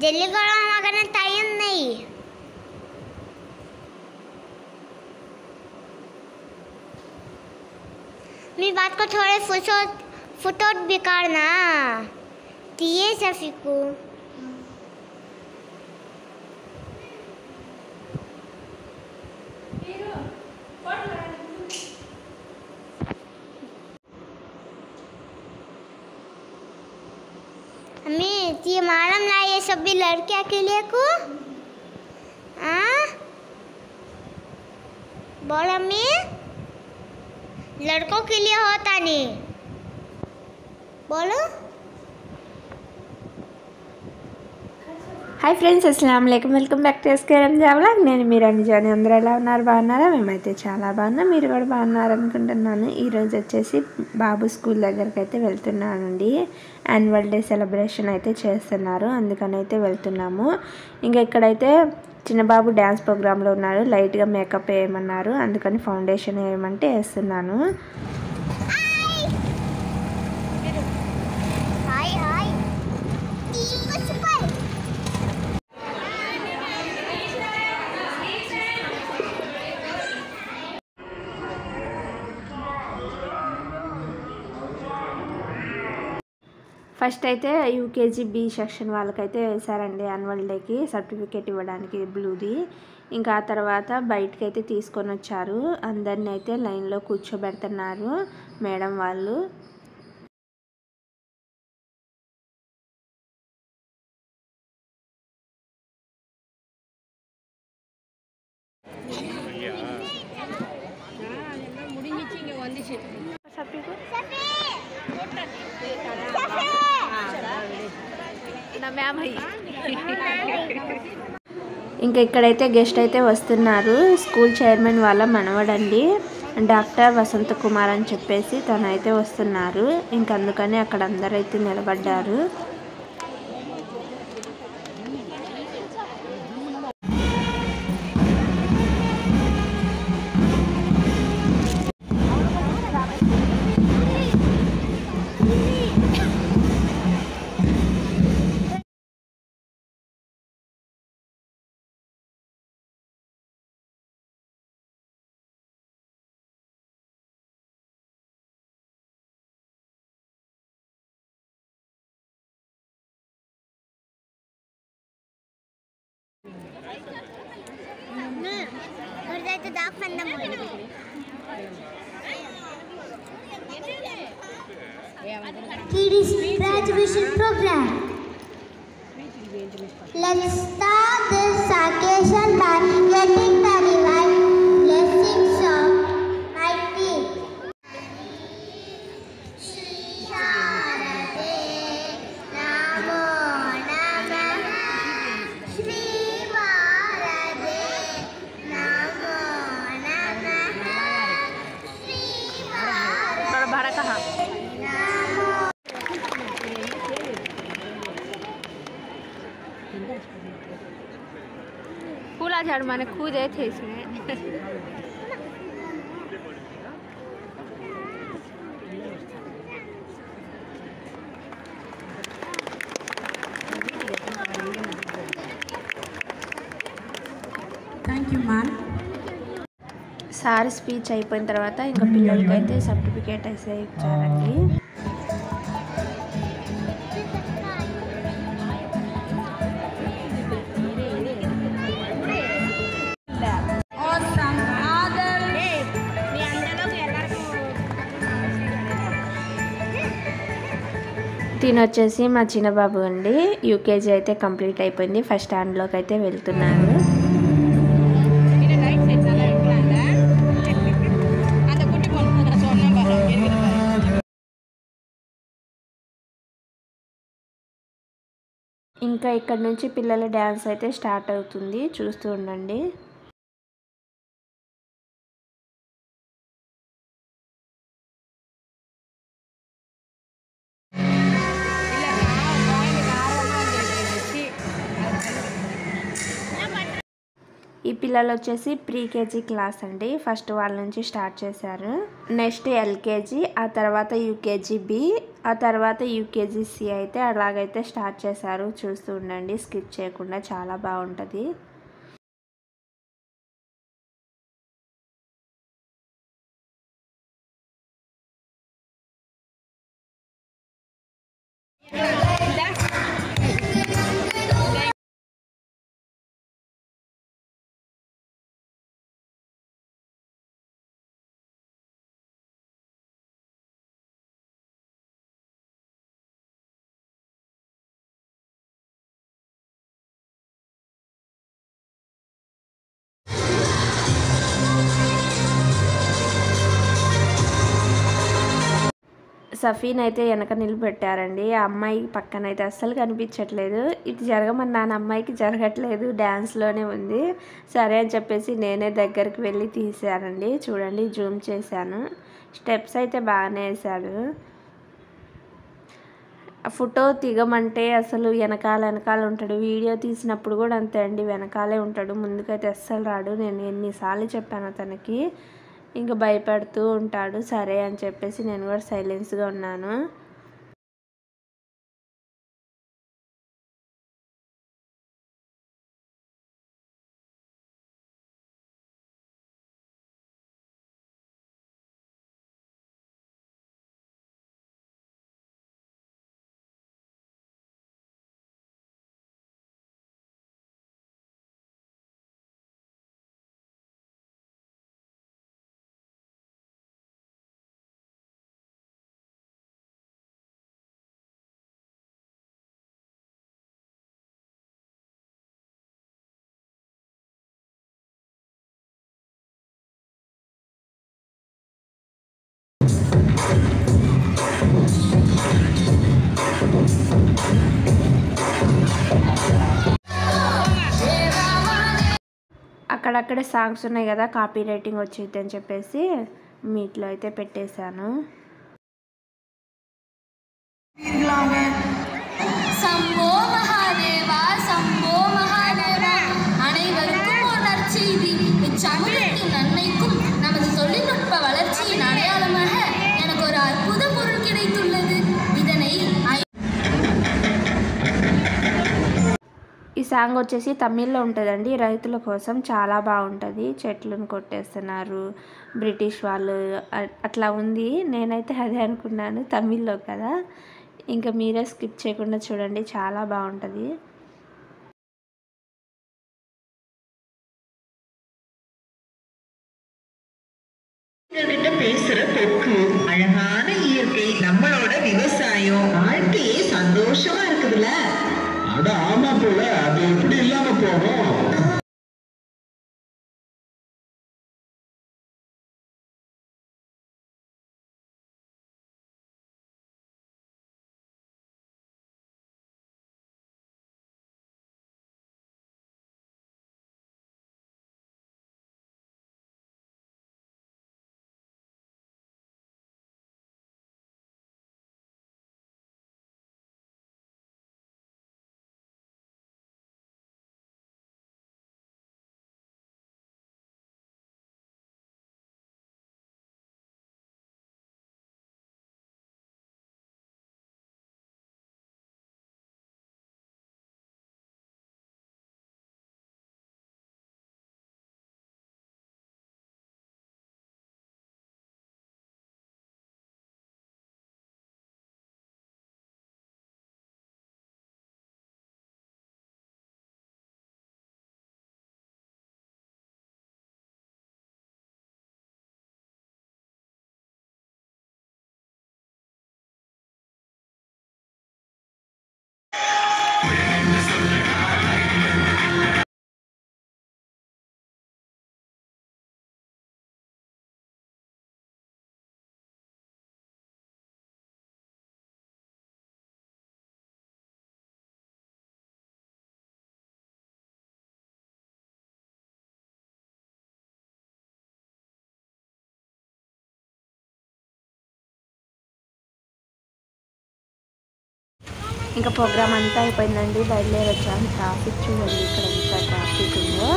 जल्दी करो, हमारे टाइम नहीं। मेरी बात को थोड़े फुटोट बिकारना दिए सफी को। अम्मी ये मालूम ना ये सभी लड़कियां के लिए को बोल अम्मी, लड़कों के लिए होता नहीं बोलो। హాయ్ ఫ్రెండ్స్, అస్సలాము అలైకుం. Welcome back to SKMJ vlog. నేను మీరు అనుజాని. అందరూ ఎలా ఉన్నారు? బాగున్నారా? మేమైతే చాలా బాగున్నాం. మీరు కూడా బాగున్నారు అనుకుంటున్నాను. ఈరోజు వచ్చేసి బాబు స్కూల్ దగ్గరికి అయితే వెళ్తున్నానండి. యాన్యువల్ డే సెలబ్రేషన్ అయితే చేస్తున్నారు, అందుకని అయితే వెళ్తున్నాము. ఇంకా ఇక్కడైతే చిన్నబాబు డ్యాన్స్ ప్రోగ్రాంలో ఉన్నారు. లైట్గా మేకప్ వేయమన్నారు, అందుకని ఫౌండేషన్ వేయమంటే వేస్తున్నాను. ఫస్ట్ అయితే యూకేజీ బి సెక్షన్ వాళ్ళకైతే వేశారండి యాన్యువల్ డేకి సర్టిఫికేట్ ఇవ్వడానికి బ్లూది. ఇంకా ఆ తర్వాత బయటకైతే తీసుకొని వచ్చారు. అందరిని అయితే లైన్లో కూర్చోబెడుతున్నారు మేడం వాళ్ళు. ఇంకా ఇక్కడైతే గెస్ట్ అయితే వస్తున్నారు. స్కూల్ చైర్మన్ వాళ్ళ మనవడండి, డాక్టర్ వసంత కుమార్ అని చెప్పేసి తనైతే వస్తున్నారు. ఇంక అందుకని అక్కడ అందరూ అయితే నిలబడ్డారు. Kids graduation program. Let's start this occasion by getting the divine blessings of my team. फूला झाड़ माने खुद थे इसमें। Thank you ma'am. Sir speech అయిపోయిన తర్వాత ఇంకా పిల్లలకైతే సర్టిఫికేట్ అయితే ఇచ్చారండి. దీని వచ్చేసి మా చిన్నబాబు అండి. యూకేజీ అయితే కంప్లీట్ అయిపోయింది, ఫస్ట్ స్టాండర్డ్లోకి అయితే వెళ్తున్నాను. ఇంకా ఇక్కడ నుంచి పిల్లల డ్యాన్స్ అయితే స్టార్ట్ అవుతుంది, చూస్తూ ఉండండి. ఈ పిల్లలు వచ్చేసి ప్రీకేజీ క్లాస్ అండి. ఫస్ట్ వాళ్ళ నుంచి స్టార్ట్ చేశారు. నెక్స్ట్ ఎల్కేజీ, ఆ తర్వాత యూకేజీ బి, ఆ తర్వాత యూకేజీసీ అయితే అలాగైతే స్టార్ట్ చేశారు. చూస్తూ ఉండండి, స్కిప్ చేయకుండా, చాలా బాగుంటుంది. సఫీన్ అయితే వెనక నిలబెట్టారండి. ఆ అమ్మాయి పక్కన అయితే అస్సలు కనిపించట్లేదు. ఇటు జరగమన్నాను, అమ్మాయికి జరగట్లేదు, డ్యాన్స్లోనే ఉంది. సరే అని చెప్పేసి నేనే దగ్గరికి వెళ్ళి తీసానండి. చూడండి, జూమ్ చేశాను. స్టెప్స్ అయితే బాగానే వేశాడు. ఫోటో దిగమంటే అసలు వెనకాల ఉంటాడు. వీడియో తీసినప్పుడు కూడా అంతే అండి, వెనకాలే ఉంటాడు, ముందుకైతే అస్సలు రాడు. నేను ఎన్నిసార్లు చెప్పాను అతనికి, ఇంకా భయపడుతూ ఉంటాడు. సరే అని చెప్పేసి నేను కూడా సైలెన్స్గా ఉన్నాను. అక్కడక్కడే సాంగ్స్ ఉన్నాయి కదా, కాపీ రైటింగ్ వచ్చింది అని చెప్పేసి మీట్లో అయితే పెట్టేశాను. சம்போ மகாதேவா சம்போ மகாதேவா அனைவருக்கும் ஒரு நற்செய்தி. இச்சமூகத்தின் நன்மைக்கும் நமது தொழில்நுட்ப வளர்ச்சியின் அடையாளமாக எனக்கு ஒரு அற்புத பொருள் கிடைத்துள்ளது. இதனை ఈ సాంగ్ వచ్చేసి తమిళ్లో ఉంటుందండి. రైతుల కోసం చాలా బాగుంటుంది. చెట్లను కొట్టేస్తున్నారు బ్రిటిష్ వాళ్ళు, అట్లా ఉంది. నేనైతే అదే అనుకున్నాను, తమిళ్లో కదా. ఇంకా మీరే స్కిప్ చేయకుండా చూడండి, చాలా బాగుంటుంది. பேசுற கொக்கு, அழகான இயற்கை, நம்மளோட விவசாயம், வாழ்க்கையே சந்தோஷமா இருக்குதுல்ல. அட ஆமா போல, அது எப்படி இல்லாம போகும்? ఇంకా ప్రోగ్రామ్ అంతా అయిపోయిందండి, బయలుదేరి వచ్చాము. ట్రాఫిక్ చూడండి, ఇక్కడ ఎంత ట్రాఫిక్ ఉందో.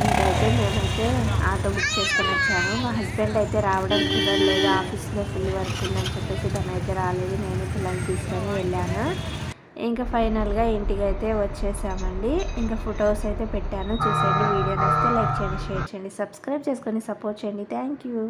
ఇంకైతే అయితే మేమైతే ఆటో బుక్ చేసుకొని వచ్చాము. మా హస్బెండ్ అయితే రావడం కుదరలేదు, ఆఫీస్లో ఫుల్ వర్క్ ఉందని చెప్పేసి తను అయితే రాలేదు. నేను పిల్లల్ని తీసుకొని వెళ్ళాను. ఇంకా ఫైనల్గా ఇంటికి అయితే వచ్చేసామండి. ఇంకా ఫొటోస్ అయితే పెట్టాను, చూసేయండి. వీడియో నచ్చితే లైక్ చేయండి, షేర్ చేయండి, సబ్స్క్రైబ్ చేసుకొని సపోర్ట్ చేయండి. Thank you.